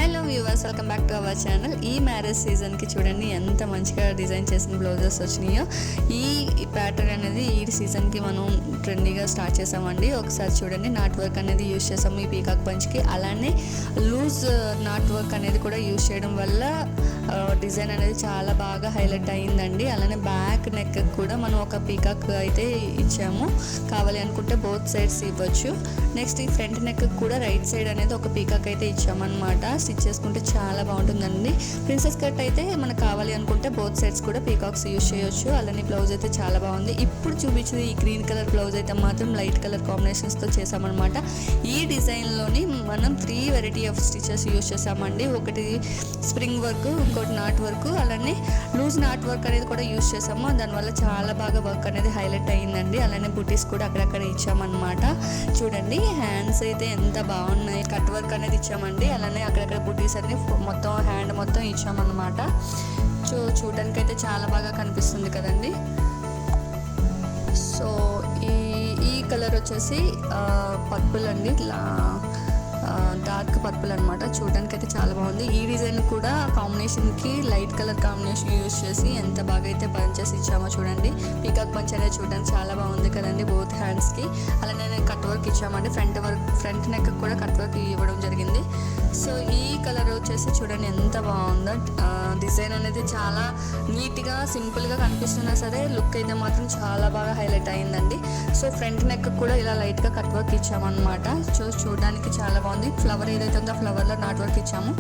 Hello viewers, welcome back to our channel. ఈ marriage సీజన్కి చూడండి ఎంత మంచిగా డిజైన్ చేసిన బ్లౌజెస్ వచ్చినాయో. ఈ ప్యాటర్న్ అనేది ఈ సీజన్కి మనం ట్రెండీగా స్టార్ట్ చేసామండి. ఒకసారి చూడండి, నాట్ వర్క్ అనేది యూజ్ చేసాము ఈ పీకాక్ పంచ్కి. అలానే లూజ్ నాట్ వర్క్ అనేది కూడా యూజ్ చేయడం వల్ల డిజైన్ అనేది చాలా బాగా హైలైట్ అయ్యిందండి. అలానే బ్యాక్ నెక్ కూడా మనం ఒక పీకాక్ అయితే ఇచ్చాము. కావాలి అనుకుంటే బోత్ సైడ్స్ ఇవ్వచ్చు. నెక్స్ట్ ఈ ఫ్రంట్ నెక్ కూడా రైట్ సైడ్ అనేది ఒక పీకాక్ అయితే ఇచ్చామన్నమాట. స్టిచ్ చేసుకుంటే చాలా బాగుంటుందండి. ప్రిన్సెస్ కట్ అయితే మనకు కావాలి అనుకుంటే బోత్ సైడ్స్ కూడా పీకాక్స్ యూజ్ చేయొచ్చు. అలానే బ్లౌజ్ అయితే చాలా బాగుంది. ఇప్పుడు చూపించింది ఈ గ్రీన్ కలర్ బ్లౌజ్ అయితే మాత్రం లైట్ కలర్ కాంబినేషన్స్తో చేసామన్నమాట. ఈ డిజైన్లోని మనం 3 వెరైటీ ఆఫ్ స్టిచెస్ యూజ్ చేసామండి. ఒకటి స్ప్రింగ్ వర్క్, ఇంకోటి నాట్ వర్క్, అలానే లూజ్ నాట్ వర్క్ అనేది కూడా యూజ్ చేసాము. దానివల్ల చాలా బాగా వర్క్ అనేది హైలైట్ అయ్యిందండి. అలానే బుటీస్ కూడా అక్కడక్కడ ఇచ్చామన్నమాట. చూడండి హ్యాండ్స్ అయితే ఎంత బాగున్నాయి. కట్ వర్క్ అనేది ఇచ్చామండి. అలానే అక్కడక్కడ బుటీస్ అన్ని మొత్తం హ్యాండ్ మొత్తం ఇచ్చామన్నమాట. చూడడానికి అయితే చాలా బాగా కనిపిస్తుంది కదండి. సో ఈ కలర్ వచ్చేసి పర్పుల్ అండి, డార్క్ పర్పుల్ అనమాట. చూడడానికి అయితే చాలా బాగుంది. ఈ డిజైన్ కూడా కాంబినేషన్కి లైట్ కలర్ కాంబినేషన్ యూజ్ చేసి ఎంత బాగా అయితే పంచెస్ ఇచ్చామో చూడండి. పీకాక్ పంచ్ అనేది చూడడానికి చాలా బాగుంది కదండి బోత్ హ్యాండ్స్కి. అలానే కట్ వర్క్ ఇచ్చామండి. ఫ్రంట్ నెక్ కూడా కట్ వర్క్ ఇవ్వడం జరిగింది. సో ఈ కలర్ వచ్చేసి చూడండి ఎంత బాగుందో. డిజైన్ అనేది చాలా నీట్గా సింపుల్గా కనిపిస్తున్నా సరే లుక్ అయితే మాత్రం చాలా బాగా హైలైట్ అయ్యిందండి. సో ఫ్రంట్ నెక్ కూడా ఇలా లైట్గా కట్ వర్క్ ఇచ్చామన్నమాట. చూడడానికి చాలా బాగుంది. ఫ్లవర్ ఏదైతే ఉందో ఆ ఫ్లవర్లో నాట్ వర్క్ ఇచ్చాము.